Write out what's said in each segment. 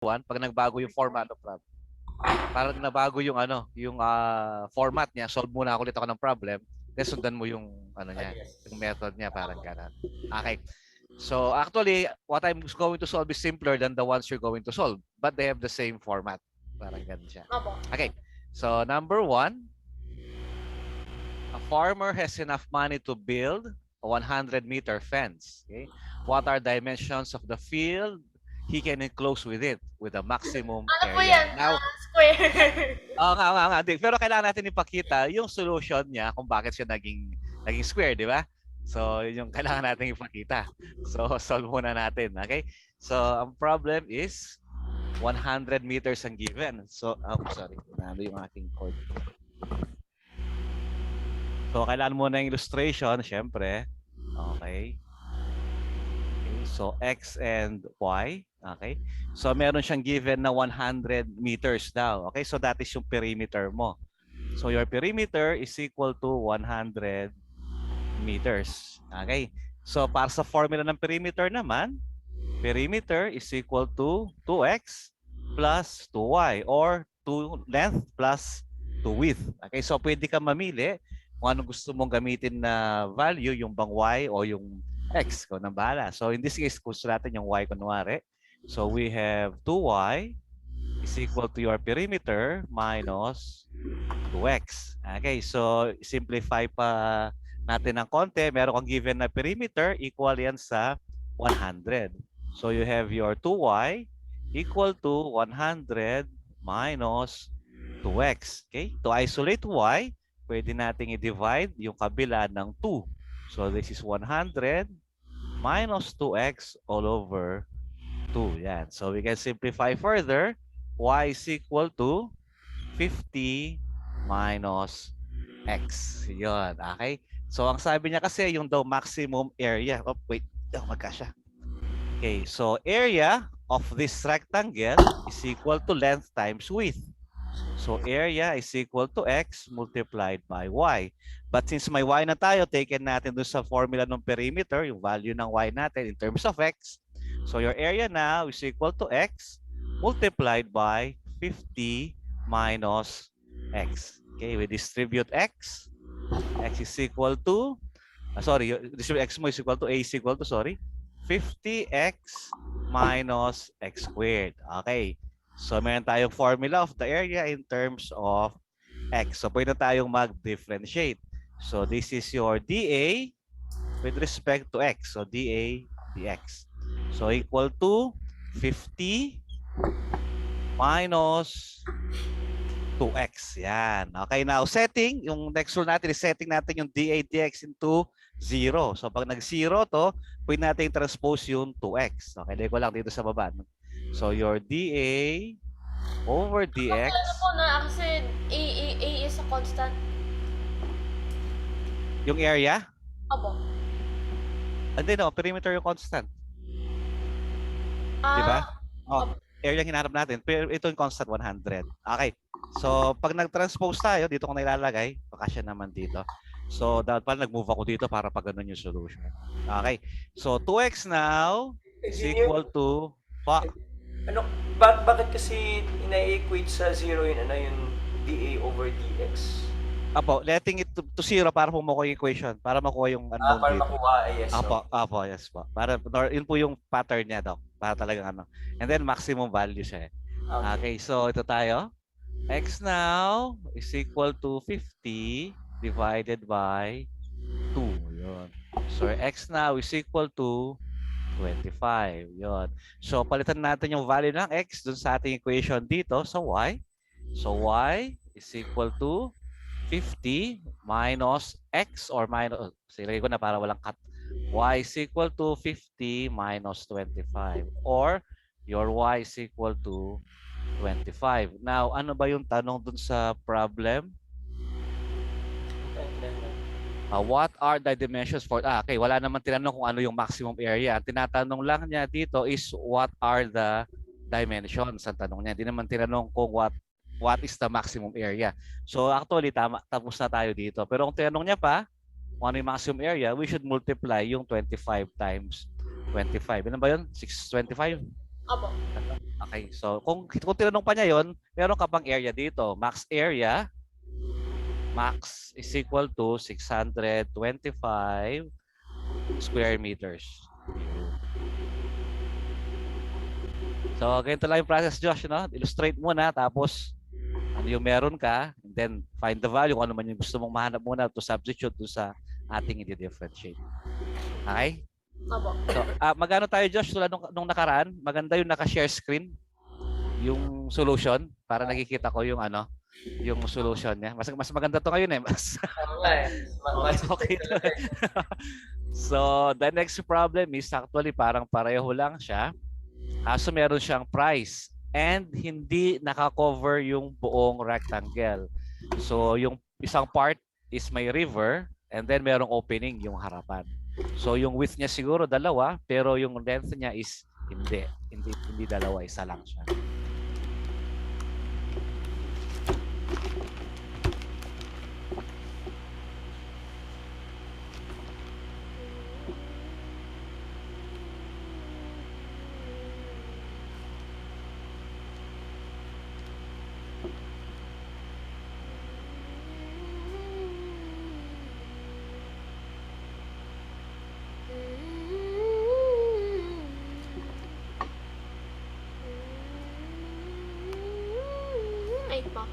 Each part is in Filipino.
one, pag nagbago yung format of problem, parang nabago yung yung format niya, solve muna ulit ako ng problem, then sundan mo yung niya, yung method niya, parang ganun. Okay. So actually, what I'm going to solve is simpler than the ones you're going to solve, but they have the same format. Parang ganun siya. Opo. Okay. So number 1, a farmer has enough money to build a 100-meter fence. Okay. What are dimensions of the field he can enclose with it with a maximum Ano po area? yan? Now, Square. nga. Pero kailangan natin ipakita yung solution niya kung bakit siya naging square, di ba? So, yun yung kailangan natin ipakita. So, solve muna natin. Okay? So, ang problem is 100 meters ang given. So, sorry. Nando yung aking code. So, kailangan muna yung illustration, syempre. Okay. So, X and Y. Okay. So, meron siyang given na 100 meters daw. Okay. So, that is yung perimeter mo. So, your perimeter is equal to 100 meters. Okay. So, para sa formula ng perimeter naman, perimeter is equal to 2x plus 2y or 2 length plus 2 width. Okay. So, pwede ka mamili kung ano gusto mong gamitin na value, yung bang y o yung x. Kung nang bahala. So, in this case, gusto natin yung y kunwari. So, we have 2y is equal to your perimeter minus 2x. Okay, so simplify pa natin ng konti. Meron kang given na perimeter, equal yan sa 100. So you have your 2y equal to 100 minus 2x. Okay, to isolate y, pwede nating i-divide yung kabila ng 2. So this is 100 minus 2x all over 2. Yan. So we can simplify further. Y is equal to 50 minus x. Yun. Okay? So ang sabi niya kasi yung daw maximum area. Oh, wait. Magkasya. Okay. So area of this rectangle is equal to length times width. So area is equal to x multiplied by y. But since may y na tayo, taken natin doon sa formula ng perimeter, yung value ng y natin in terms of x. So your area now is equal to x multiplied by 50 minus x. Okay, we distribute x. X is equal to, distribute x mo is equal to, a is equal to, 50x minus x squared. Okay. So, meron tayong formula of the area in terms of x. So, pwede tayong mag-differentiate. So, this is your dA with respect to x. So, dA dx. So, equal to 50 minus 2x. Yan. Okay, now setting, yung next rule natin is setting natin yung dA dx into 0. So, pag nag-0 to, pwede natin transpose yung 2x. Okay, lagay ko lang dito sa baba. So, your dA over dx. Ano po na kasi A is a constant. Yung area? Opo. Hindi, no. Perimeter yung constant. Di ba? Oh, area yung hinahanap natin. Pero ito yung constant 100. Okay. So, pag nag-transpose tayo, dito ko na ilalagay. Pakasya naman dito. So, dapat pala nag-move ako dito para pag ganun yung solution. Okay. So, 2x now is equal to... Ano, bakit kasi ina-equate sa 0 yun, yung dA over dx? Apo, letting it to 0 para makuha yung equation. Para makuha yung unknown para dito. makuha, yes. Apo, yes po. Para, yun po yung pattern niya, Doc. Para talagang ano. And then, maximum value siya. Okay, so ito tayo. X now is equal to 50 divided by 2. Yun. So, X now is equal to 25. Yun. So, palitan natin yung value ng X dun sa ating equation dito sa Y. So, Y is equal to 50 minus X or minus, silagay ko na para walang cut. Y is equal to 50 minus 25 or your Y is equal to 25. Now, ano ba yung tanong dun sa problem? What are the dimensions for... okay, wala naman tinanong kung ano yung maximum area. Ang tinatanong lang niya dito is what are the dimensions. Ang tanong niya. Hindi naman tinanong kung what is the maximum area. So actually, tapos na tayo dito. Pero kung tinanong niya pa, kung ano yung maximum area, we should multiply yung 25 times 25. Ano ba yun? 625? Opo. Okay, so kung tinanong pa niya yon, meron ka pang area dito. Max area, max is equal to 625 square meters. So, ganito lang yung process, Josh, no? Illustrate muna, tapos ano yung meron ka, and then find the value, kung ano man yung gusto mong mahanap muna to substitute to sa ating i-differentiate. Okay? Opo. So, magano tayo, Josh, tulad nung nakaraan, maganda yung naka-share screen, yung solution, para nakikita ko yung yung solution niya. Mas maganda to ngayon eh. Oo nga eh. Okay to. So, the next problem is actually parang pareho lang siya. Kaso meron siyang price and hindi naka-cover yung buong rectangle. So, yung isang part is may river and then merong opening yung harapan. So, yung width niya siguro dalawa, pero yung length niya is hindi dalawa, isa lang siya. Ay pa.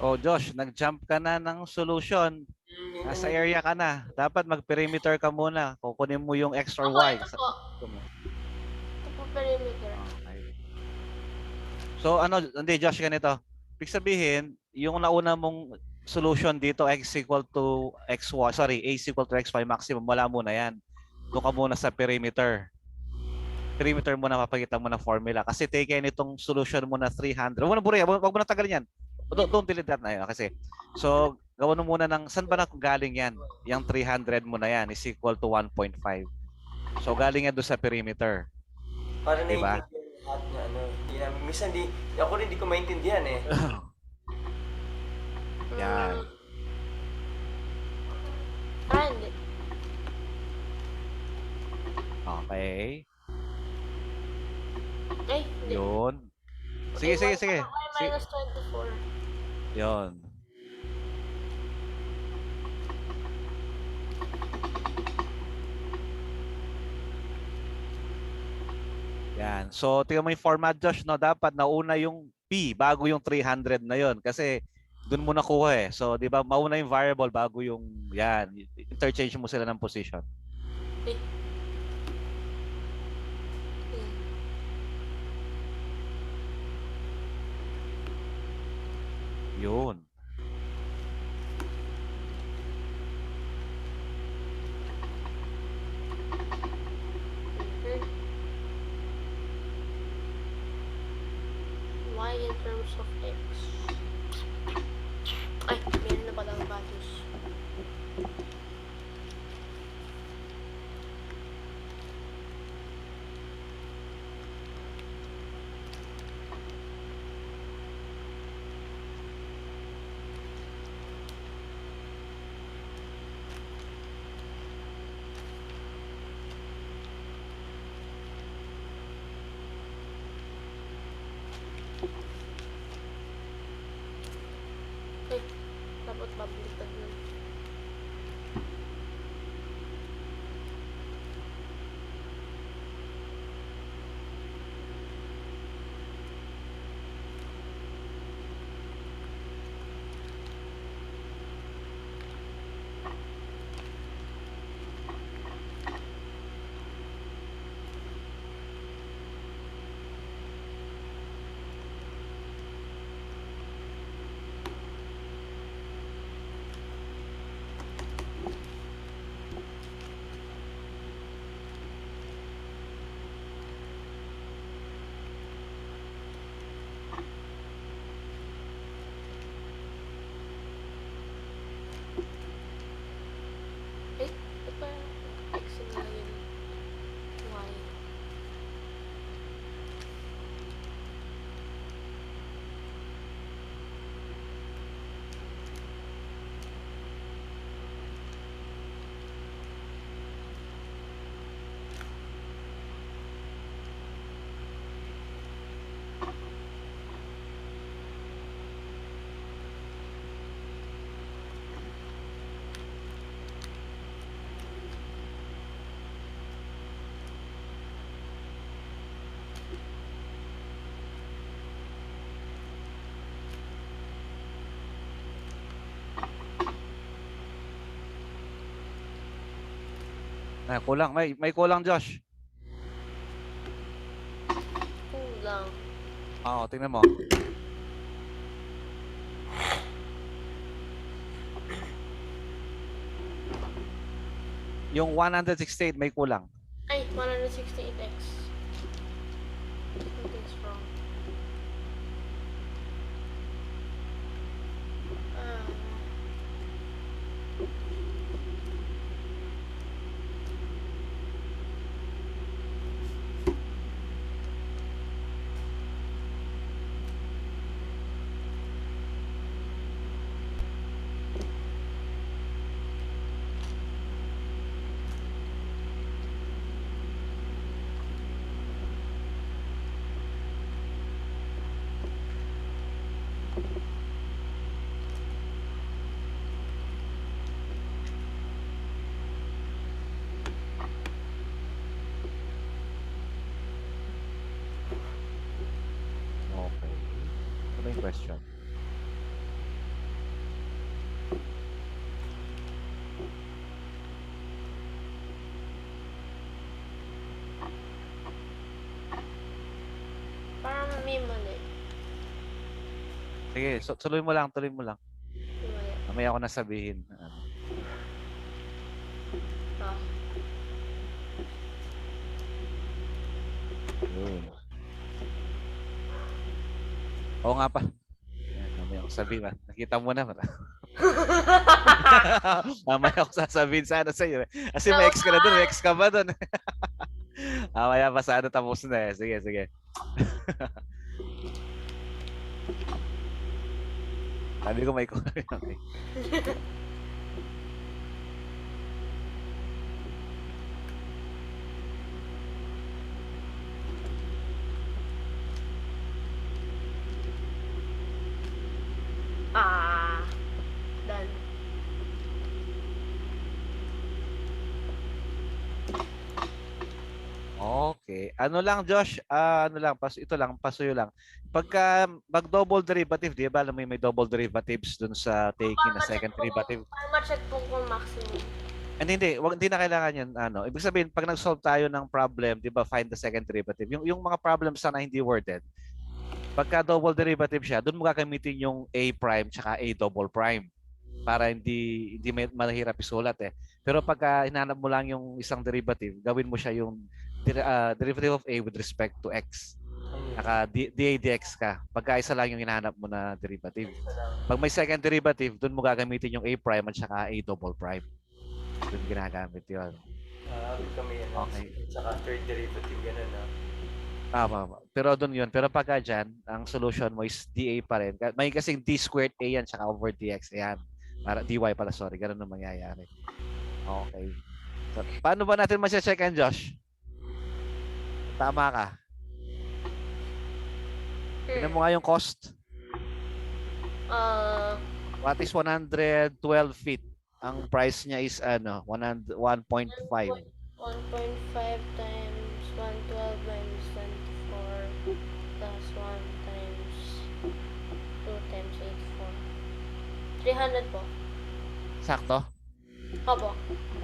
Oh, Josh, nag-jump ka na ng solution. Nasa area ka na. Dapat mag-perimeter ka muna. Kukunin mo yung X or Opo, Y. ito po. Ito po perimeter. Okay. So hindi Josh, ganito. Ibig sabihin, yung nauna mong solution dito, x equal to xy, sorry, a is equal to xy maximum, wala muna yan. Doon ka muna sa perimeter. Perimeter muna, mapakita mo na formula. Kasi take itong solution mo na 300. Huwag mo na buriya, huwag mo na tagalin yan. Don't delete that na yun. Kasi, so, gawin mo muna ng, saan ba na galing yan? Yung 300 mo na yan is equal to 1.5. So, galing yan doon sa perimeter. Para Diba? naiintindihan lahat na minsan ako rin di ko maintindihan eh. Yan. Hindi. Okay. Ay, hindi. Yun. Sige. Minus 24. Yun. Yan. So, tingnan mo yung format, Josh, no? Dapat nauna yung P bago yung 300 na yon kasi doon mo nakuha eh. So, di ba, mauna yung variable bago yung, yan. Interchange mo sila ng position. Wait. Yun. Mhm. Y in terms of X. Ay, meron na palang values. Ay, dapat babaliktad nun. Ay, ba't ba X na yun? Y. Ah, kulang. May kulang, Josh. Kulang. Oo, tingnan mo. Yung 168 may kulang. Ay, 168X. Something's wrong. Ah. Okay. Ano yung question? Parang may mali. Sige, tuloy mo lang, tuloy mo lang. Mali. Mamaya ako nasabihin. Ano. Ah. Yun. Oo nga pa. Yan, mamaya ako sabihin. Nakita mo na. Mamaya ako sasabihin sana sa iyo. Kasi may ex ka na doon, may ex ka ba doon? Mamaya pa sana tapos na eh. Sige, sige. Sabi ko may kulang. Okay. Ah. Done. Okay. Ano lang, Josh? Ano lang, ito lang, pasuyo lang. Pagka mag-double derivative, di ba? Alam mo may double derivatives dun sa taking na second derivative. Para ma-check po kung maximum. And hindi na kailangan yun. Ano, ibig sabihin, pag nag-solve tayo ng problem, di ba, find the second derivative. Yung mga problems sana hindi worded, Pagka double derivative siya, doon mo gagamitin yung A prime tsaka A double prime para hindi mahirap isulat eh. Pero pagka hinanap mo lang yung isang derivative, gawin mo siya yung derivative of A with respect to X. Naka dA dx ka. Pagka isa lang yung hinahanap mo na derivative. Pag may second derivative, doon mo gagamitin yung A prime at saka A double prime. Doon ginagamit yun. Kami yan. Okay. Saka third derivative, ganun na. Tama. Pero doon yun. Pero pagka dyan, ang solution mo is dA pa rin. May kasing d squared A yan tsaka over dx. Ayan. Para dy pala, sorry. Ganun ang mangyayari. Okay. So, paano ba natin masya-check yan, Josh? Tama ka. Tingnan mo nga yung cost. What is 112 feet? Ang price niya is 1.5. 1.5 times 112 minus 24 plus 1 times 2 times 84. 300 po. Sakto? Opo.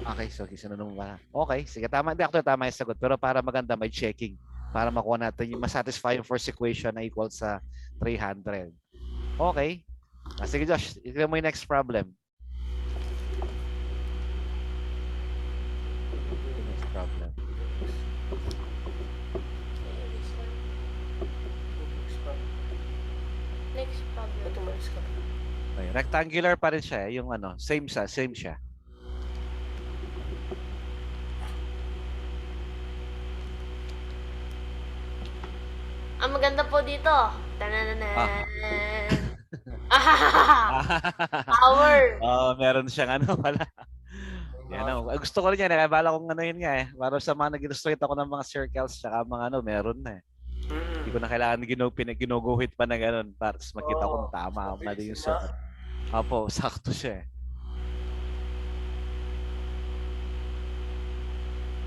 Okay, so sunod mo ba? Okay, sige, tama. Hindi ako tama yung sagot. Pero para maganda, may checking. Para makuha natin yung masatisfy yung first equation na equal sa 300. Okay. Sige, Josh. Tignan mo yung next problem. Next problem. Next problem. Ba't umalis ka? Okay. Rectangular pa rin siya. Yung same siya. Ang maganda po dito. Tanananan. Power. Meron siyang pala. Yan, gusto ko rin yan. Bala kong yun nga eh. Para sa mga nag-illustrate ako ng mga circles tsaka mga meron na eh. Hindi ko na kailangan ginuguhit pa na gano'n para makita kung tama na din yung sukat. Opo, sakto siya eh.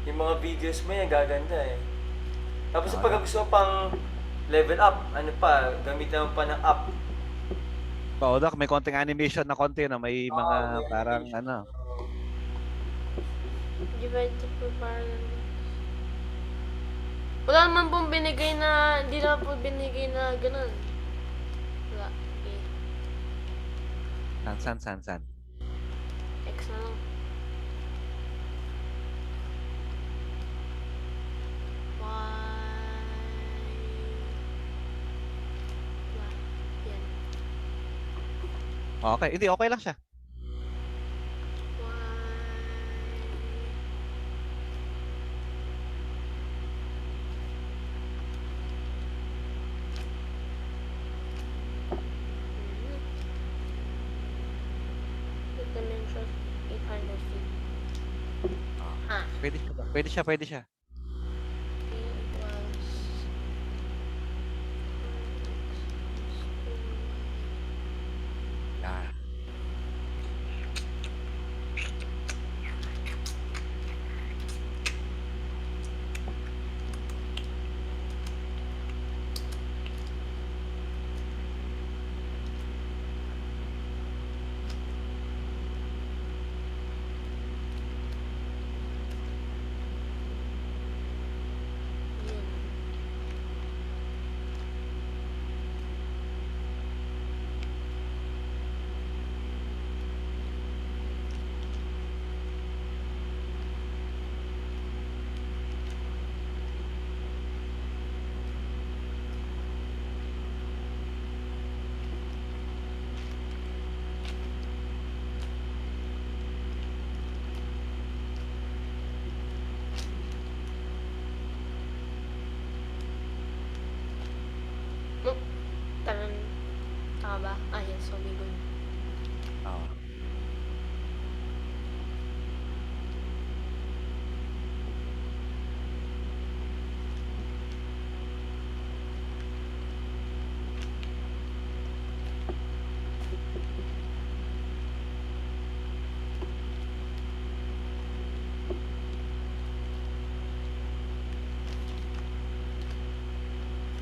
Yung mga videos mo yan, gaganda eh. Tapos pag gusto mo pang level up, gamitan mo pa ng up. Oo, Doc, may konting animation na konti na may mga may parang animation. Divide to parallel. Wala naman pong binigay na, hindi naman po binigay na ganun. Wala. Okay. San. X na lang. Yan. Okay, hindi, okay lang siya. The dimension 800 feet. Pwede siya. Ah. Tama ba? Yes, Omegon. Oo.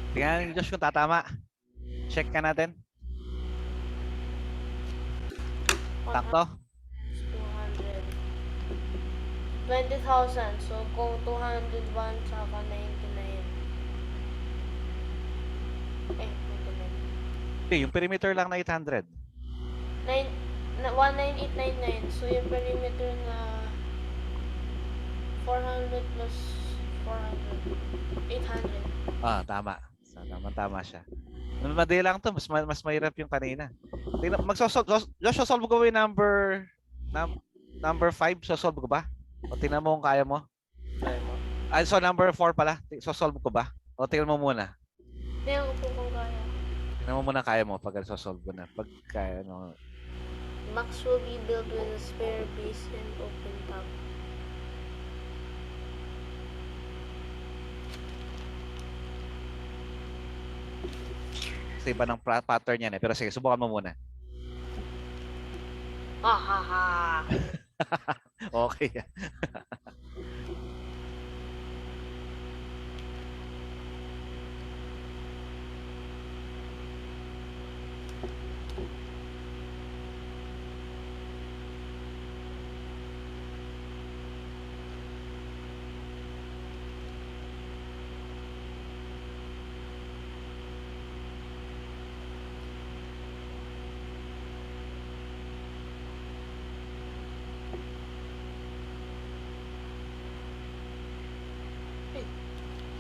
Tingnan, Josh, kung tatama. Check ka natin. Takto? 200. 20,000. So, kung 201 saka 99. Yung perimeter lang na 800. 19899. So yung perimeter na 400 plus 400. 800. Tama. So, tama siya. Madali lang to, mas mahirap yung kanina. Tingnan, Josh, solve ko yung number 5, solve ko ba? O tingnan mo kung kaya mo. Try mo. So number 4 pala, solve ko ba? O tingnan mo muna. Tingnan ko po kung kaya. Tingnan mo muna kaya mo pag solve ko na. Pag kaya, ano. Max will be built with a spare base and open top. Kasi iba ng pattern yan eh. Pero sige, subukan mo muna. Ha ha ha. Okay.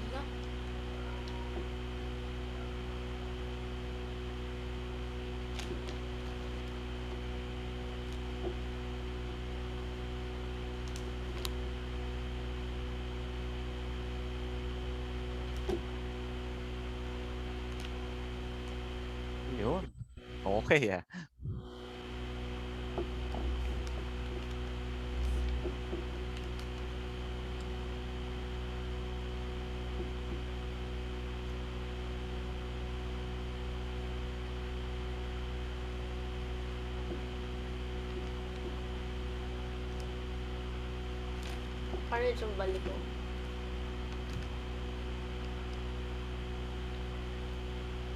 Wala. Yun. Okay ah. Paano yung balik ko?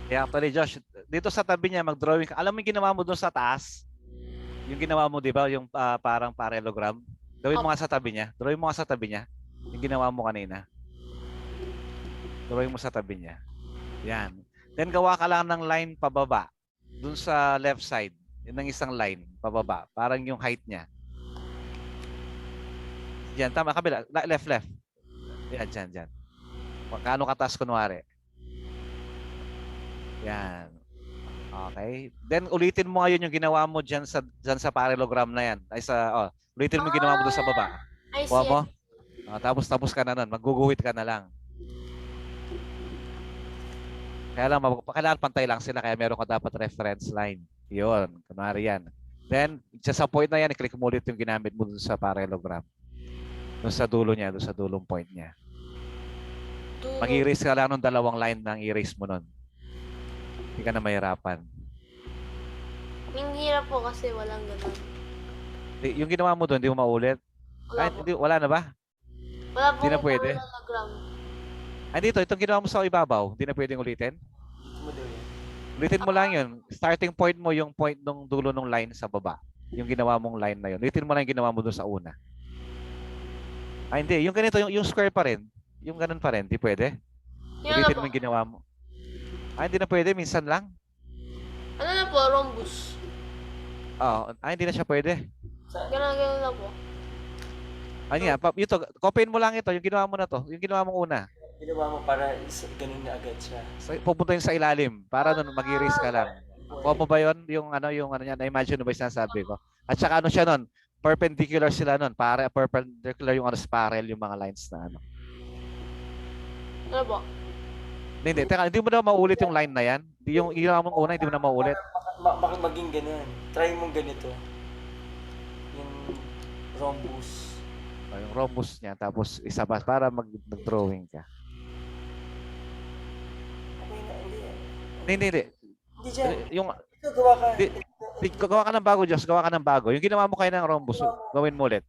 Kaya actually, Josh, dito sa tabi niya, mag-drawing ka. Alam mo yung ginawa mo doon sa taas? Yung ginawa mo, di ba? Yung parang parallelogram. Gawin mo nga sa tabi niya. Drawing mo nga sa tabi niya. Yung ginawa mo kanina. Drawing mo sa tabi niya. Yan. Then gawa ka lang ng line pababa. Doon sa left side. Yun ng isang line pababa. Parang yung height niya. Yan, tama. Kabila. Left. Yan, dyan. Kaano kataas kunwari. Yan. Okay. Then ulitin mo ngayon yung ginawa mo dyan sa parallelogram na yan. Ulitin mo yung ginawa mo doon sa baba. I Kuha see. mo? Tapos ka na nun. Magguguhit ka na lang. Kaya lang, kailangan pantay lang sila. Kaya meron ka dapat reference line. Yun. Kunwari yan. Then, sa point na yan, i-click mo ulit yung ginamit mo doon sa parallelogram. Doon sa dulo niya, doon sa dulong point niya. Mag-erase ka lang ng dalawang line ng erase mo nun. Hindi ka na mahirapan. Yung hirap po kasi walang ganun. Yung ginawa mo doon, hindi mo maulit? Wala po. Wala na ba? Wala po Hindi na pwede? parallelogram. Dito, itong ginawa mo sa ibabaw, hindi na pwedeng ulitin? Dito mo daw yan. Ulitin mo lang yun. Starting point mo yung point ng dulo ng line sa baba. Yung ginawa mong line na yun. Ulitin mo lang yung ginawa mo doon sa una. Hindi. Yung ganito, yung square pa rin. Yung ganun pa rin. Hindi pwede. Yun na Ulitin po. mo yung ginawa mo. Hindi na pwede. Minsan lang. Ano na po? Rhombus. Hindi na siya pwede. Ganun na po. Ito, copyin mo lang ito. Yung ginawa mo na to. Yung ginawa mong una. Ginawa mo para ganun na agad siya. Pupunta yun sa ilalim. Para nun, mag-erase ka lang. Kuha mo ba yun? Yung ano niya, na-imagine mo ba yung sinasabi ko? At saka ano siya nun? Perpendicular sila nun. Para perpendicular yung spiral, yung mga lines na ano. Ano po? Hindi. Teka, hindi mo na maulit yung line na yan. Yung ginawa mong una, hindi mo na maulit. Maging ganun. Try mong ganito. Yung rhombus. Yung rhombus niya. Tapos isa pa para mag-drawing ka. Okay na, hindi. Hindi. Hindi dyan. Yung, Ito, gawa ka. gawa ka ng bago, Diyos. Gawa ka ng bago. Yung ginawa mo kayo ng rhombus, gawin mo ulit.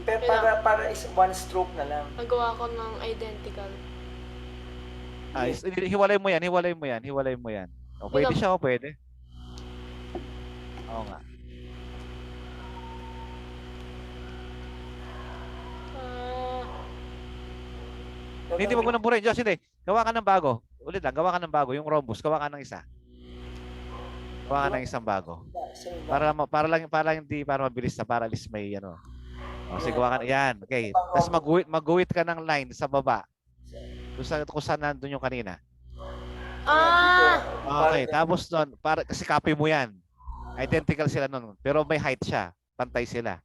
Pero para is one stroke na lang. Nagawa ko ng identical. Hiwalay mo yan. Pwede siya o pwede? Oo nga. Pero Hindi, wag mo nang burahin. Diyos, hindi. Gawa ka ng bago. Ulit lang, gawa ka ng bago. Yung rhombus, gawa ka ng isa. Gawa ka ng isang bago. Sa iba. Para hindi para mabilis na para at least may ano. O sige, gawa ka na yan. Okay. Tapos mag-guhit ka ng line sa baba. Kung saan nandun yung kanina. Ah! Okay, tapos doon para kasi copy mo yan. Identical sila nun, pero may height siya. Pantay sila.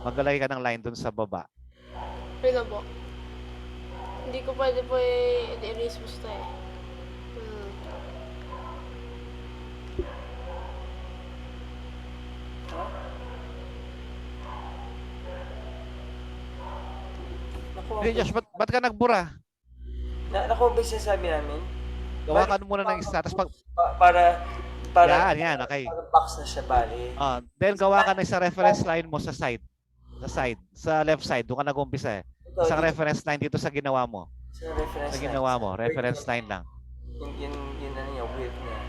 Maglalagay ka ng line doon sa baba. Wait lang po. Hindi ko pwede po i-erase mo ito eh. Hmm. Naku, Hindi, Josh, ba't ka nagbura? naku, ba sabi namin? Gawa ka muna ng isa. Tapos Para yan, okay. para box na siya, bali. Then gawa ka ng sa reference line mo sa side. Sa left side. Doon ka nag-umpisa eh. Ito, Isang reference line dito sa ginawa mo. sa reference Sa ginawa mo. Reference line lang. Yun ano niya, width niya.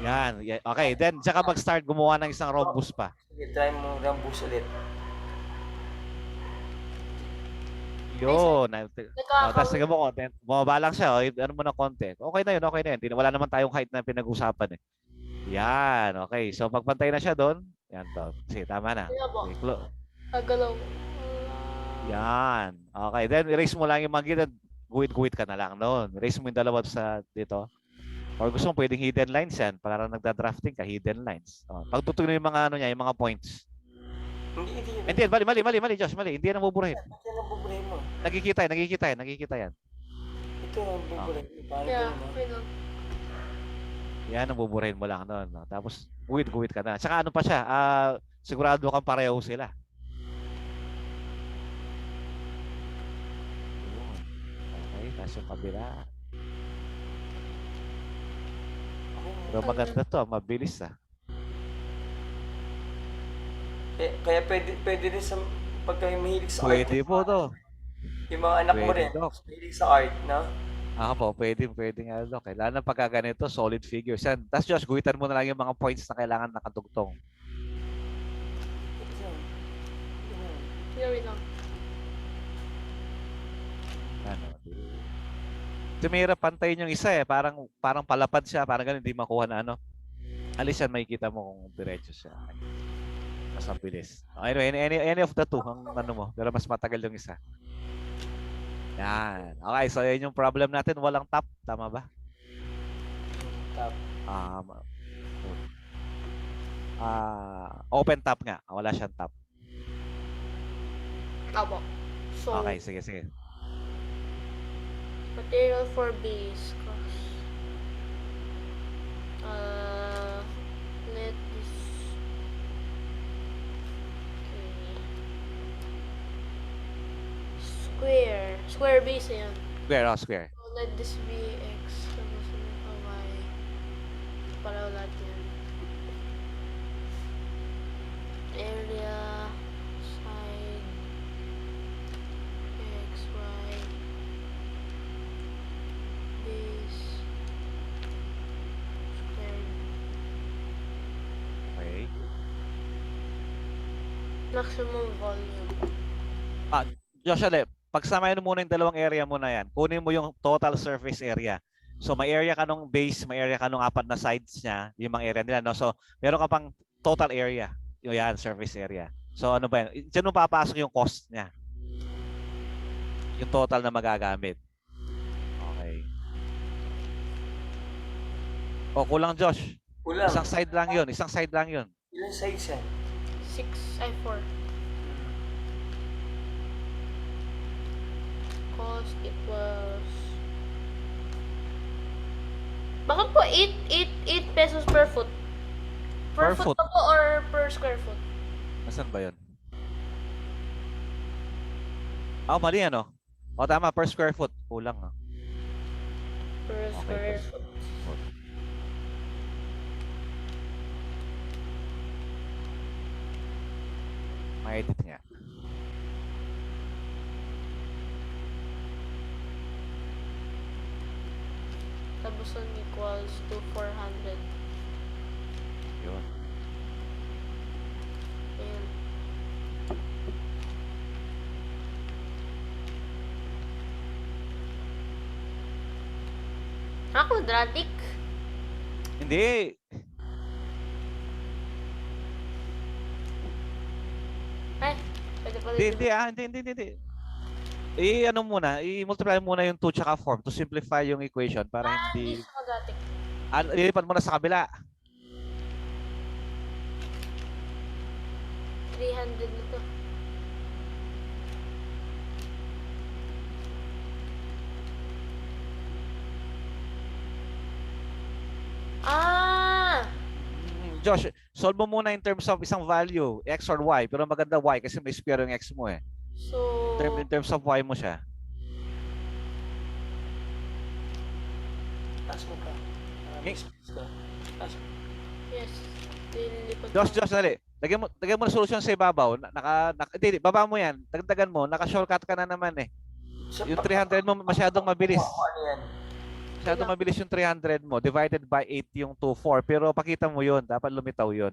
Yan. Okay, then tsaka mag-start gumawa ng isang rhombus pa. Sige, try mo rambus ulit. Yun. Tapos sige Nagkakaroon. mo content. Bumaba lang siya. Ano mo na content. Okay na yun, okay na yun. Wala naman tayong height na pinag-usapan eh. Yan. Okay. So pagpantay na siya doon. Yan to. Sige, tama na. Wala po. Okay, Gagalaw. yan. Okay. Then erase mo lang yung mga gilid. Guhit-guhit ka na lang noon. Erase mo yung dalawa sa dito. Or gusto mo pwedeng hidden lines yan. Para nagda-drafting ka, hidden lines. Pagtutugin mo yung mga ano niya, yung mga points. Hindi. Mali, Josh, mali. Hindi yan ang buburahin. Ito yung buburahin mo. Nakikita yan. Ito yung buburahin mo. Paano Yeah, ganun, no? wait lang. Yan ang buburahin mo lang noon. Tapos, guhit ka na. Tsaka ano pa siya, sigurado kang pareho sila. Yun. Okay, tapos yung kabila. Pero maganda to, mabilis ah. Kaya pwede rin sa pagka mahilig sa art. Pwede po to. Yung mga anak mo Pwede, rin, Doc. mahilig sa art, no? Po, pwede nga Doc. Kailangan pagka ganito, solid figures. Yan. Tapos Josh, guhitan mo na lang yung mga points na kailangan nakatugtong. Yeah, wait lang. Ano, tumira pantayin yung isa eh. Parang palapad siya. Parang ganun, hindi makuha na ano. Alis yan, makikita mo kung diretso siya. Mas mabilis. Anyway, any of the two, ang ano mo. Pero mas matagal yung isa. Yan. Okay, so yun yung problem natin. Walang top. Tama ba? Top. Open top nga. Wala siyang top. Abo. So, Okay, sige. material for base. Let this. Okay. Square base yan. Square. So, let this be x. Tapos y. Pareho lahat yan. Area. Side. X, y. Base. Square. Okay. Maximum volume. Josh, pagsamahin mo muna yung dalawang area mo na yan. Kunin mo yung total surface area. So may area ka nung base, may area ka nung apat na sides niya, yung mga area nila. No? So meron ka pang total area. Yung yan, surface area. So ano ba yan? Diyan mo papasok yung cost niya. Yung total na magagamit. Okay. O, kulang Josh. Kulang. Isang side lang yun. Ilan sides yan? 4. Cost equals... Bakit po 8 pesos per foot? Per foot foot. ba po or per square foot? Nasaan ba yun? Mali ano? O tama, per square foot. Kulang. Per Okay, square per foot. Ma-edit nga. Tapos yun equals to 400. Yun. Ayan. Quadratic? Hindi. pala Hindi, di hindi, ba? hindi. I-ano muna, i-multiply muna yung 2 tsaka 4 to simplify yung equation para Hindi hindi, siya quadratic. lilipat mo na sa kabila. 300 na to. Ah! Josh, solve mo muna in terms of isang value, x or y, pero maganda y kasi may square yung x mo eh. So, In terms of y mo siya. Taas mo pa. May Eh? space ka. Taas mo. yes. Lilipat Josh, dali. Lagyan mo na solusyon sa ibabaw. Hindi, baba mo yan. Dagdagan mo. Naka-shortcut ka na naman eh. So, Yung 300 mo masyadong mabilis. Ano yan? Masyadong mabilis yung 300 mo. Divided by 8 yung 24. Pero pakita mo yun. Dapat lumitaw yun.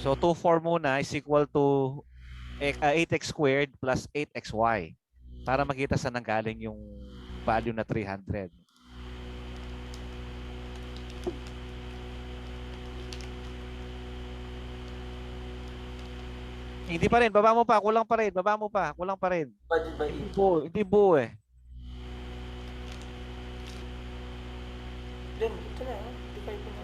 So 24 muna is equal to 8x squared plus 8xy. Para makita saan nanggaling yung value na 300. Hindi pa rin. Baba mo pa. Kulang pa rin. Baba mo pa. Kulang pa rin. Divided by Hindi 8. buo. Hindi buo eh. Then, ito na. Divide mo na.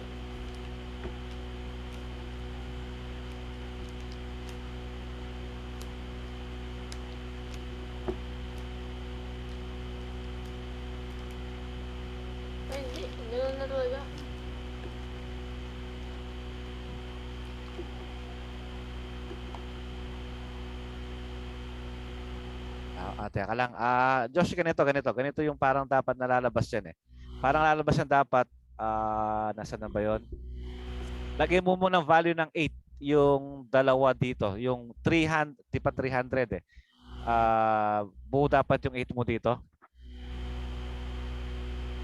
Ay, hindi. Ganun na talaga. Teka lang. Josh, ganito yung parang dapat nalalabas yan eh. Parang lalabas yan dapat, nasaan na ba yun? Lagay mo muna ng value ng 8, yung dalawa dito, yung 300, di pa 300 eh. Buo dapat yung 8 mo dito.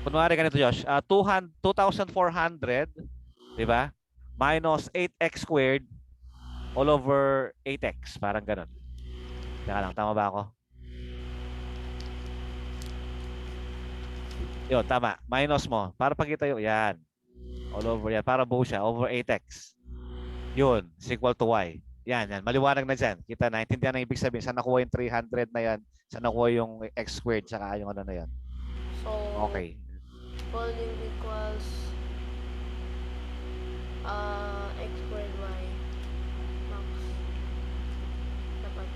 Kunwari ganito Josh, 2,400, di ba? Minus 8x squared all over 8x, parang ganun. Teka lang, tama ba ako? Yun, tama. Minus mo. Para pakita yung, yan. All over yan. Para buo siya. Over 8x. Yun. Is equal to y. Yan. Maliwanag na dyan. Kita, naintindihan na ibig sabihin. Saan nakuha yung 300 na yan? Saan nakuha yung x squared? Saka yung ano na yan. So, Okay. volume equals x squared y max. Dapat.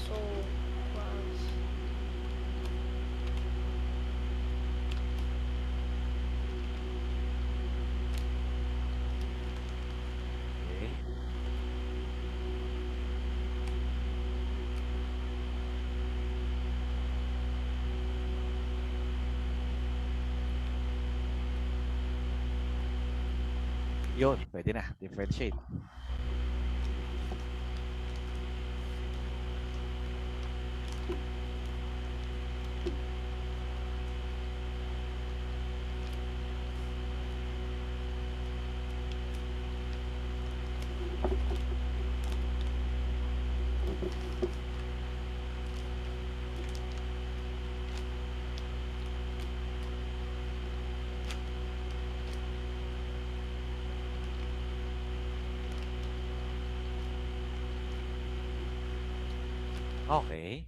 So, equals Okay. Yun. Pwede na. Differentiate. Okay.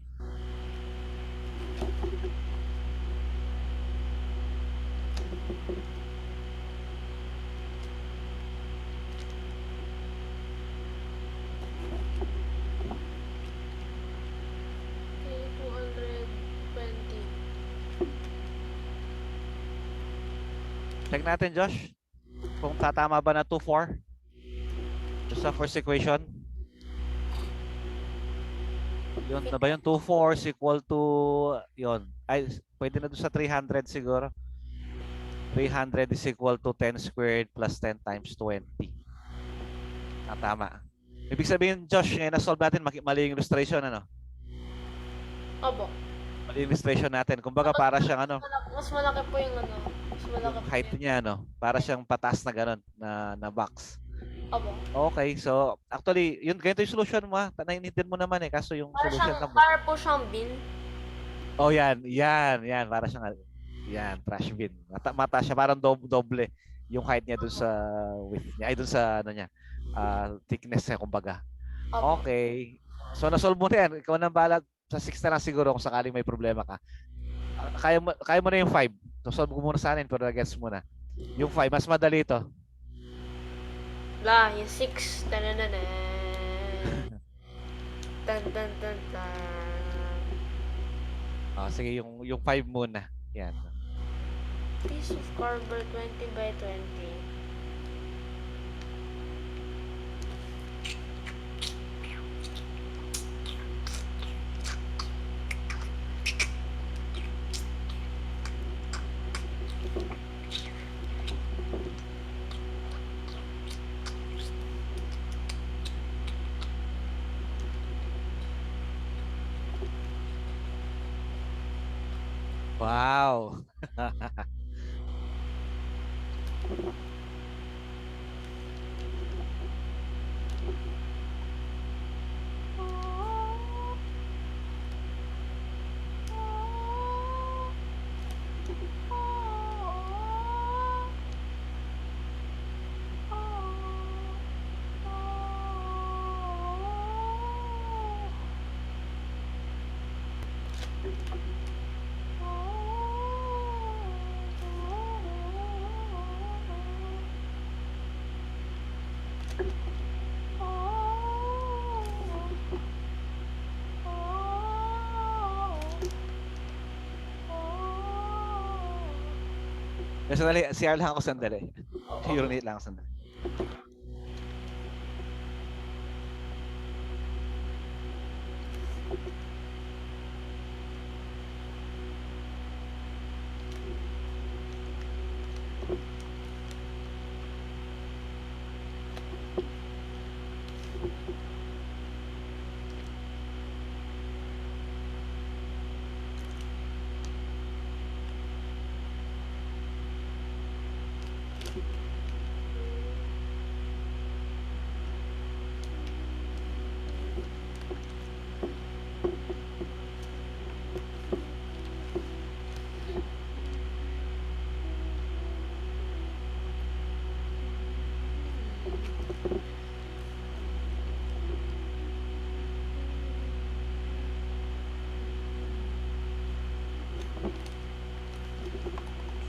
okay, 220. Check natin, Josh. Kung tatama ba na 2,4 sa first equation. Yun na ba yun? 2,4 is equal to, yun. Ay, pwede na doon sa 300 siguro. 300 is equal to 10 squared plus 10 times 20. Tama. Ibig sabihin, Josh, ngayon na-solve natin, mali yung illustration, ano? Opo. Mali yung illustration natin. Kumbaga, para siyang, ano, Mas malaki po yung ano. Mas malaki yung po height yung... niya, ano? Para siyang pataas na gano'n, na box. Opo. Okay, so, actually, yun, ganito yung solution mo, ha? Naintindihan mo naman, eh. Kaso yung solution lang mo. Para po siyang bin. Oh, yan. Para siyang, yan, trash bin. Mata siya, parang doble yung height niya dun sa width niya. Ay, dun sa, ano niya, thickness niya, kumbaga. Opo. Okay. So nasolve mo na yan. Ikaw nang bahala sa 6 na lang siguro kung sakaling may problema ka. Kaya mo na yung 5. So solve ko muna sa akin pero gets mo na. Yung 5, mas madali ito. La, yung 6. Tanananan. Tan tan tan tan. Sige, yung 5 muna. Yan. Piece of cardboard 20 by 20. Wow. Sandali, CR lang ako sandali. Urinate lang ako sandali.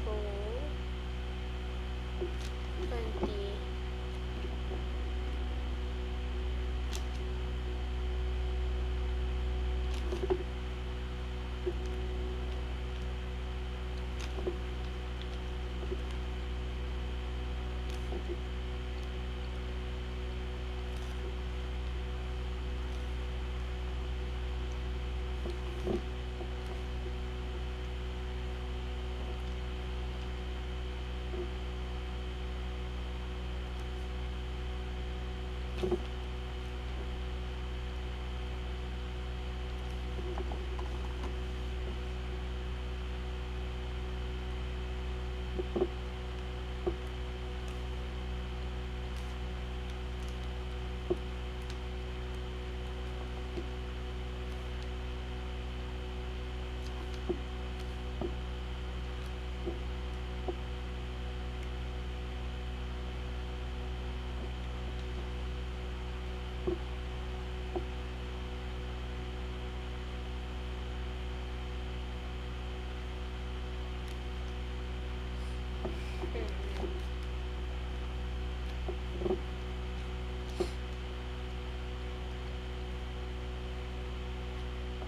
So, 20.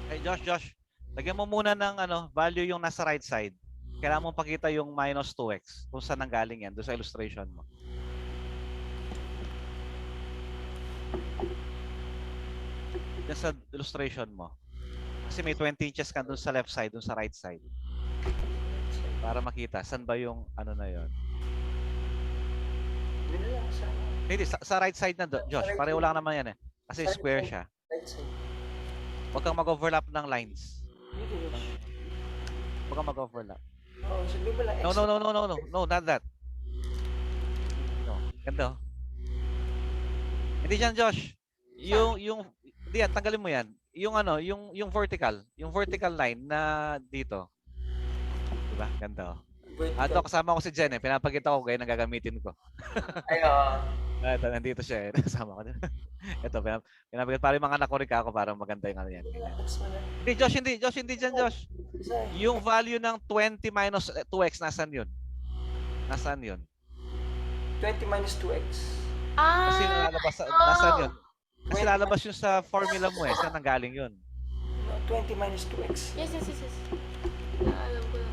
Hey, Josh. Lagyan mo muna ng value yung nasa right side. Kailangan mo pakita yung minus 2x. Kung saan nanggaling yan, doon sa illustration mo. Yan sa illustration mo. Kasi may 20 inches ka doon sa left side, doon sa right side. Para makita, saan ba yung na yon? Yun na lang sa Hindi, sa right side na, Josh. Pareho lang naman yan eh. Kasi square siya. right side. Huwag kang mag-overlap ng lines. Dito, Josh. Huwag kang mag-overlap. Oo, sabi mo lang. No, not that. No, ganda. Hindi dyan, Josh. Hindi yan, tanggalin mo yan. Yung vertical line na dito. Diba? Ganda. Ato, kasama ko si Jen eh. Pinapakita ko kayo na gagamitin ko. Ay, oo. Ito, nandito siya eh. Kasama ko din. Ito, pinabigat para yung mga anak ko rin ako para maganda yung ano yan. Ganyan. Tapos wala. Hindi, Josh, hindi. Josh, hindi dyan, Josh. Isa eh. Yung value ng 20 minus 2x, nasan yun? Nasaan yun? 20 minus 2x. Kasi Ah, lalabas, oh. nasaan yun? Kasi lalabas yun sa formula mo eh. Saan nanggaling yun? No, 20 minus 2x. Yes. Alam ko na.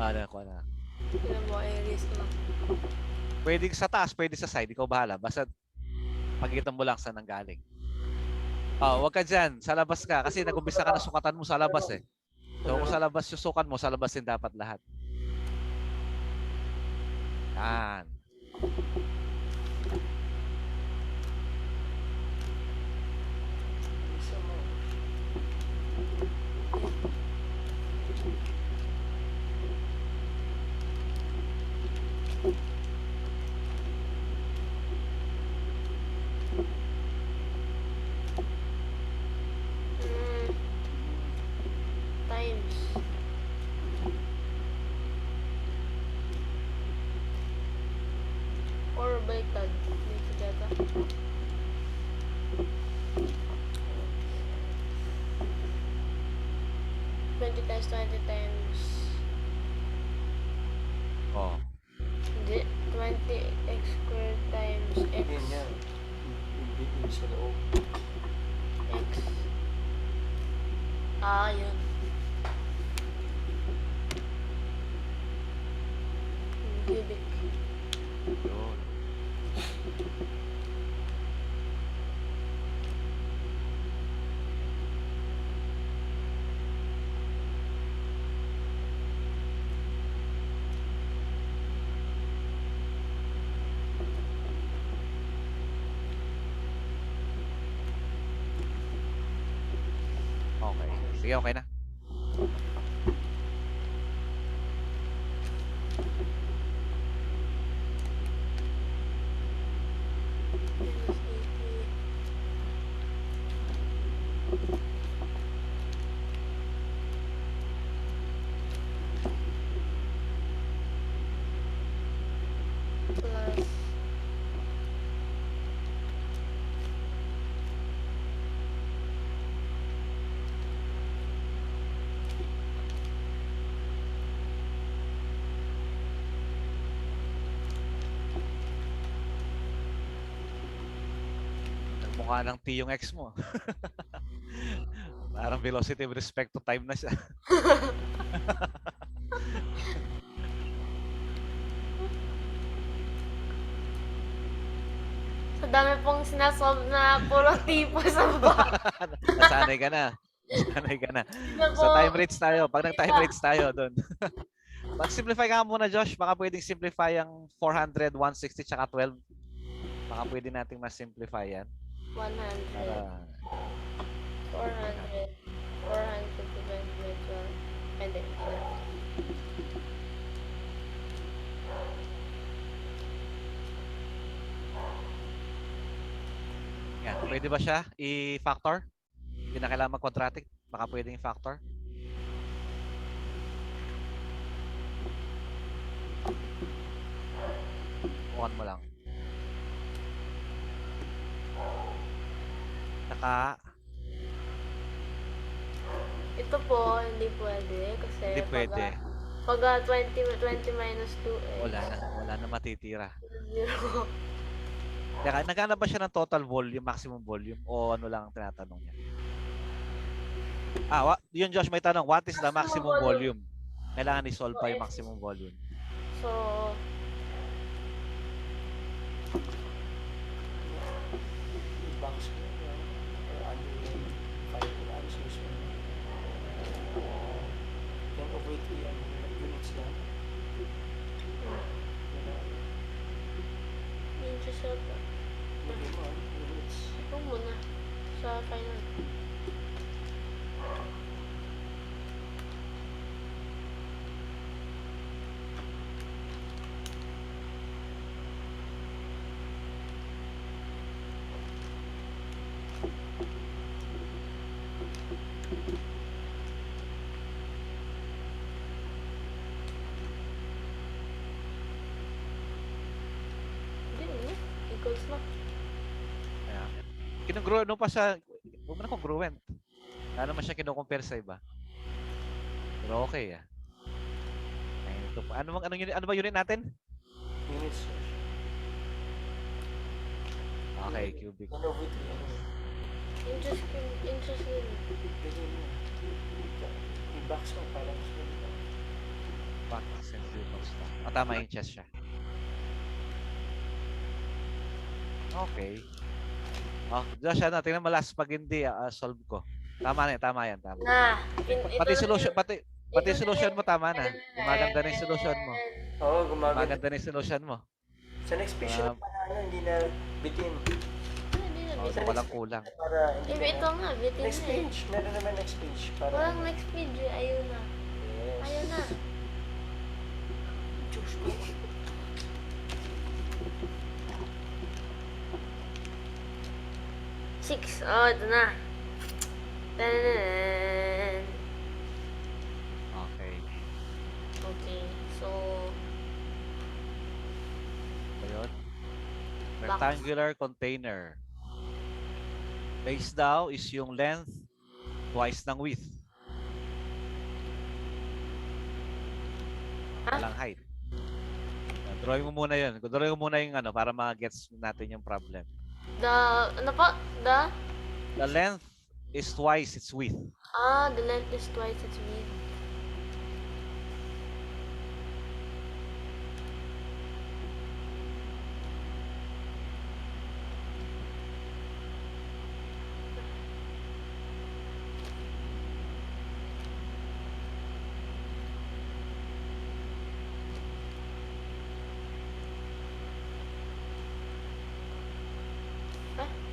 Ano ko na. Alam mo, i-erase ko lang. Pwede sa taas, pwede sa side. Ikaw bahala. Basta pagitan mo lang saan nanggaling. Oh, wag ka dyan. Sa labas ka. Kasi nag-umpisa ka na sukatan mo sa labas eh. So kung sa labas yung sukat mo, sa labas din dapat lahat. Yan. Isa mo. Mm. Times. Or baliktad. Dito data. Twenty times 20 times. Oh. Hindi. 20x squared times x. Yun yan. Yung sa loob. X. Ah, yun. Cubic. Yun. Okay. Sige, okay na. Minus 80. Plus Nagmukha ng T yung X mo. Parang velocity with respect to time na siya. sa dami pong sinasolve na puro tipo sa baba. Nasanay ka na. Nasanay ka na. Tingnan So ko. time rates tayo. Pag nag-time rates tayo doon. Mag-simplify ka muna, Josh. Baka pwedeng simplify ang 400, 160, tsaka 12. Baka pwede nating mas-simplify yan. 100. Para 400. 400 divided by 12. Hindi. yan. Pwede ba siya i-factor? Hindi na kailangan mag-quadratic. Baka pwedeng i-factor. Bukan mo lang. Saka, Ito po, hindi pwede. Kasi hindi pwede. Pag 20 minus 2 eh. Wala na matitira. 0. Kaya naghanap ba siya ng total volume, maximum volume, o ano lang ang tinatanong niya? Yun Josh, may tanong. What is the maximum volume? Kailangan i-solve pa yung maximum volume. So, I-box mo yan. Or ano yung file ko na ano susunod. 10 over 3 ano, units lang. inches yata. Hindi mo units. Ito muna. Sa final. Hindi, equals na. Kaya, Nung pa siya, huwag mo na congruent. Wala naman siya kino-compare sa iba. Pero okay ah. Ay, ito pa. Ano ba unit natin? Units. Okay, cubic. 1/3. Ano yun? Inches yun. Ganyan mo. I-box mo para mas malinaw. Back and box lang. Tama inches siya. Okay. Josh, tingnan mo last pag hindi solve ko. Tama yan, tama. Na. Pati solution, pati solution mo tama na. Gumaganda na yung solution mo. Oo, gumaganda. Gumaganda na yung solution mo. Sa next page na pala, hindi na bitin. Hindi na, Ito walang kulang. Para hindi ito nga, bitin Next na eh. page. Meron naman next page. Para... Walang next page eh. Ayun na. Yes. Ayun na. Diyos ko. Six. Oh, ito na. Tan. Okay. Okay. So, Ayun. Rectangular container. Base daw is yung length twice ng width. Walang height. Drawing mo muna yun. Drawing mo muna yung para ma-gets natin yung problem. ano po? The length is twice its width. The length is twice its width.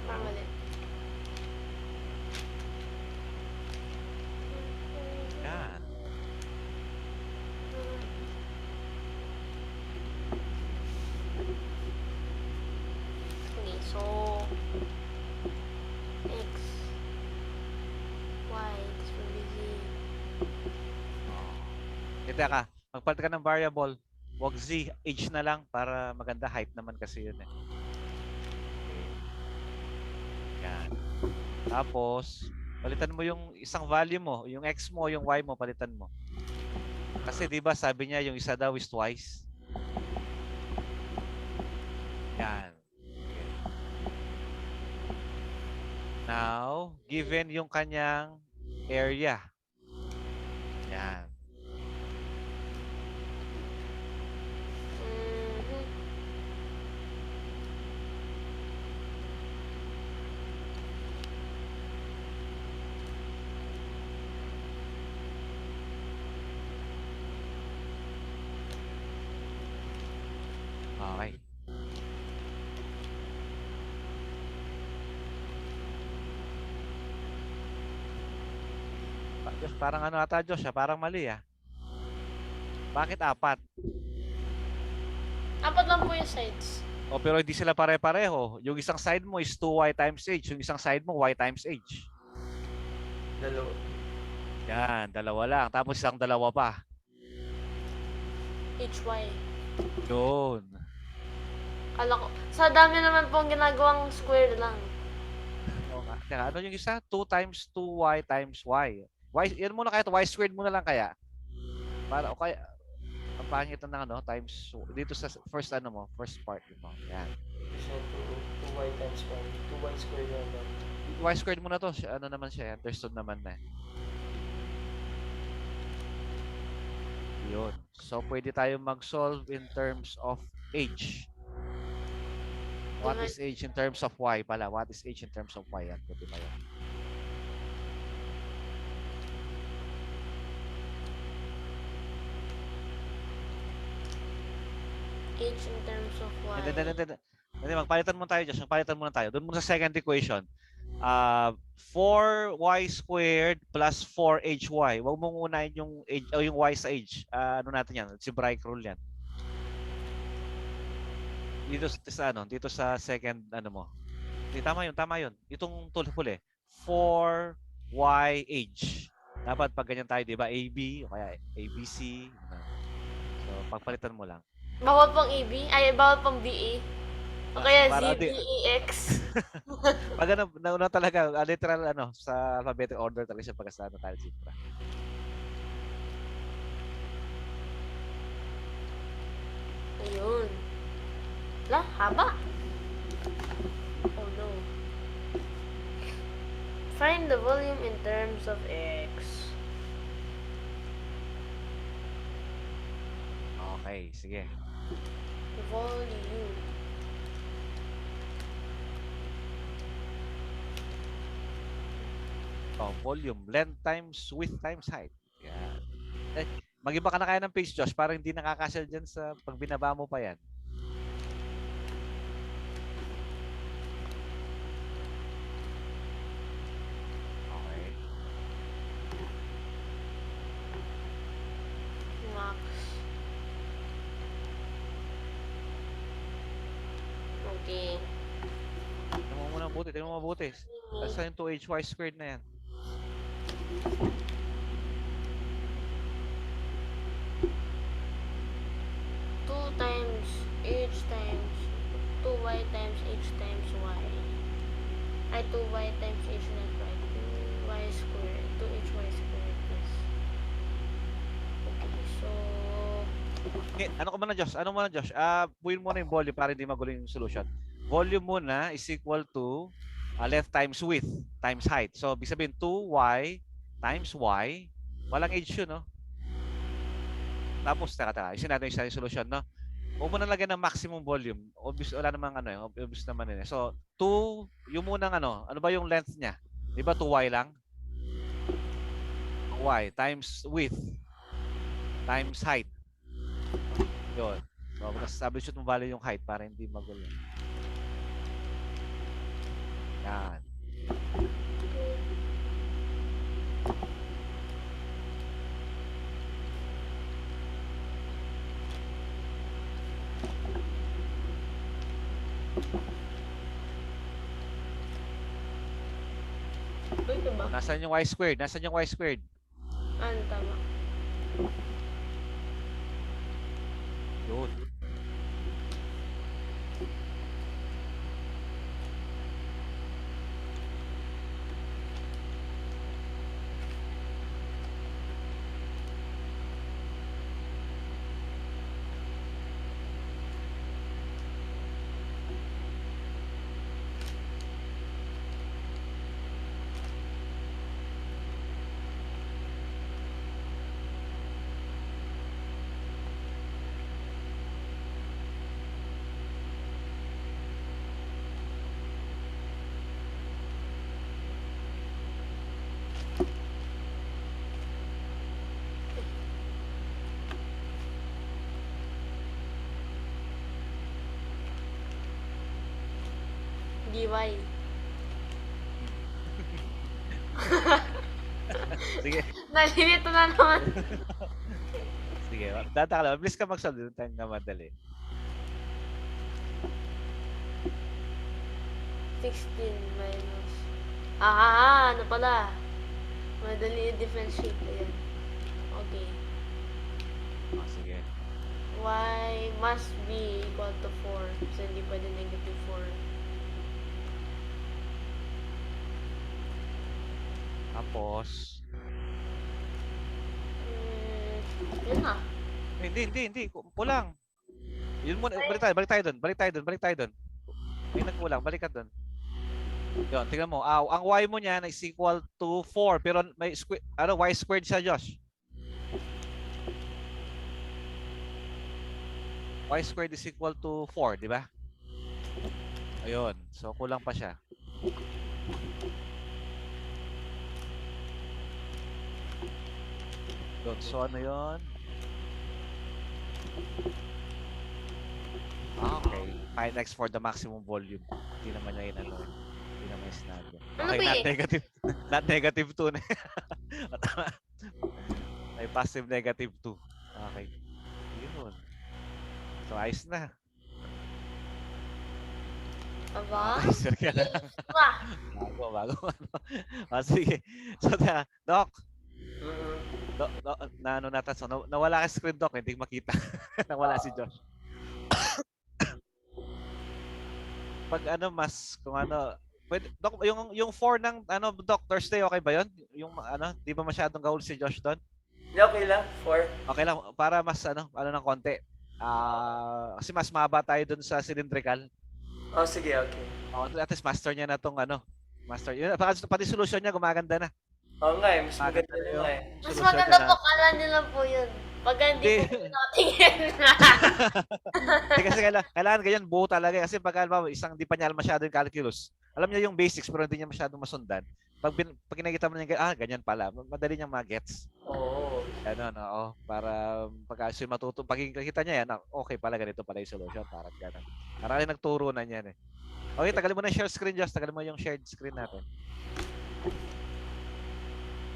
Mali. Yan. Okay, so X, Y, this will be Z. Teka, magpalit ka ng variable. Wag z, h na lang para maganda height naman kasi yun eh. Yan. Tapos, palitan mo yung isang value mo, yung x mo, yung y mo, palitan mo. Kasi 'di ba sabi niya yung isa daw is twice. Yan. Okay. Now, given yung kanyang area. Yan. Mhm. Okay. Diyos, parang ata Diyos, parang mali Bakit apat? Apat lang po yung sides. Pero hindi sila pare-pareho. Yung isang side mo is 2y times h. Yung isang side mo, y times h. Dalawa. Yan, dalawa lang. Tapos isang dalawa pa. HY. Yun. Kala ko, sa dami naman pong ginagawang square lang. Teka, ano yung isa? 2 times 2y times y. Yan muna kaya, y squared muna lang kaya. Para, o kaya, ang pangit ng times, dito sa first first part mo. Yan. 2y times 1. 2y squared lang ba? Y squared muna to. Naman siya, understood naman na. Yun. So, pwede tayo mag-solve in terms of h. What is h in terms of y pala? What is h in terms of y? Yan, pwede pa yan. H in terms of Y. Hindi, magpalitan muna tayo dyan. Magpalitan muna tayo. Doon muna sa second equation. 4y squared plus 4hy. Huwag mong unahin yung y sa h. Ano natin yan? Algebraic rule yan. Dito sa second mo. Hindi, tama yun. Itong huli. 4yh. Dapat pag ganyan tayo, di ba? AB o kaya ABC. So, pagpalitan mo lang. Bawal pang AB? Ay, bawal pang BA? O kaya Para ZBEX. pag ano, nauna talaga, literal ano, sa alphabetic order talaga siya pagka sa ano, tile cifra. Ayun. La, haba. Oh no. Find the volume in terms of x. Okay, sige. Volume. Oh, volume, length times width times height. Yan. Eh, mag-iba ka na kaya ng page, Josh, para hindi nakakasya dyan sa pag binaba mo pa yan. Okay. Max. Okay. Tingnan mo muna mabuti, tingnan mo mabuti. Asa yung 2hy squared na yan? Two times h times 2y times h times y. Ay, 2y times h not y. 2y squared. 2hy squared plus. Okay, so... Ano ka muna, Josh? Ano muna, Josh? Buuin mo na yung volume para hindi magulo yung solution. Volume muna is equal to length times width times height. So, ibig sabihin 2y times y. Walang h yun, no? Tapos, teka. Isin natin yung solution, no? Huwag mo na lagyan ng maximum volume. Obvious, wala namang ano eh. Obvious naman yun eh. So, 2, yung munang ano ba yung length niya? Di ba 2y lang? Y times width times height. Yun. So, mag-establish mo value yung height para hindi magulo. Yan. Uy, ito ba? Nasaan yung y squared? Nasaan yung y squared? Ano, tama. Yun. DY. Sige. Nalilito na naman. Sige. Data ka lang. Mabilis ka mag-solve. Doon tayo na madali. 16 minus... ano pala? Madali i-differentiate. Ayan. Okay. Sige. Y must be equal to 4. So, hindi pwede negative 4. Tapos, Yun na. hindi. Kulang. Yun muna. Balik tayo doon. May nagkulang. Balik ka doon. Yun, tingnan mo. Ang y mo niyan is equal to 4. Pero may y squared siya, Josh. Y squared is equal to 4, di ba? Ayun. So, kulang pa siya. Yun. So, ano yun? Okay. Find x for the maximum volume. Hindi naman niya yun ano. Hindi naman yung sinabi. Ano Okay, ba not eh? negative. Not negative 2 na. May positive negative 2. Okay. Yun. So, ayos na. Aba? Okay, sure ka lang. Wah! Bago. Sige. So, Doc, Mm-mm. na ano natin. So, nawala ka screen, Doc. Hindi makita. Nawala si Josh. pag ano mas kung ano pwede, doc, yung 4 ng ano Doctor Stay okay ba 'yon? Yung ano, di ba masyadong gaul si Josh doon? Hindi, okay lang. 4. Okay lang para mas ano ng konti. Kasi mas maba tayo doon sa cylindrical. Oh, sige, okay. At least master niya na tong ano. Master. Yun, pati solution niya gumaganda na. Oo nga eh, mas Maganda maganda na na yung nga eh. Mas solution maganda niya po, na. kala nyo lang po yun. Pag hindi Hindi. po natingin. Hindi kasi kailangan ganyan buo talaga kasi pag alam mo, isang di pa niya alam masyado yung calculus. Alam niya yung basics pero hindi niya masyadong masundan. Pag nakikita mo niya, ganyan pala. Madali niyang magets. Oo. Ano, oo. Para pag matuto, pag nakita niya yan, okay pala ganito pala yung solution. Parang gano'n. Parang nagturo na niyan eh. Okay, tagalin mo na yung share screen, Josh. Tagalin mo yung shared screen natin.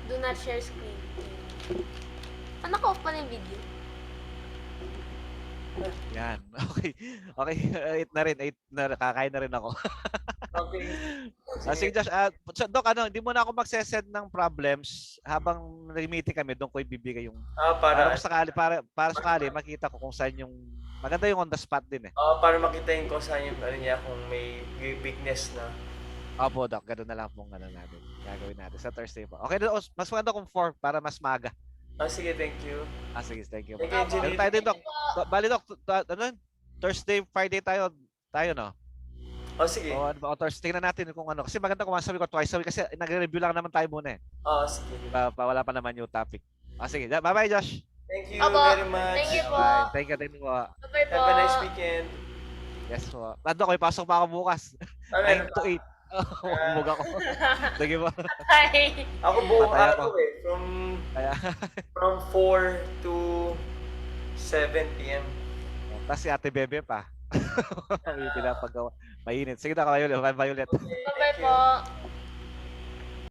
Do not share screen. Naka-off pala yung video. Yan. Okay. Okay. 8 na rin. 8 na. Kakain na rin ako. Okay. Sige, Josh. So, Doc, hindi mo na ako magsesend ng problems habang nag-meeting kami. Doon ko ibibigay yung para Para sakali para sakali makita ko kung saan yung maganda yung on the spot din eh. para makita yung kung saan yung ano niya, kung may weakness na. Opo, Doc. Ganun na lang pong natin. Gagawin natin sa Thursday po. Okay, mas maganda kung 4 para mas maga. Sige, thank you. Sige, thank you. Thank you, Engineer. Meron tayo din, Doc. Bali, Doc, ano yun? Thursday, Friday tayo, no? Sige. O Thursday, tingnan natin kung ano. Kasi maganda kung once a week or twice a week kasi nagre-review lang naman tayo muna eh. Sige. Wala pa naman yung topic. Sige, bye-bye, Josh. Thank you Opo. very much. Thank you po. Bye. Thank you po. Bye po. Have a nice weekend. Yes po. Doc, may pasok pa ako bukas. 9 to 8. Umug ako. Sige po. Bye. Ako buong Patay araw ako. Kaya, From 4 to 7 p.m. tapos si Ate Bebe pa. May pinapagawa. Mainit. Sige na, Violet. Bye, Violet. Okay, Bye thank you. po.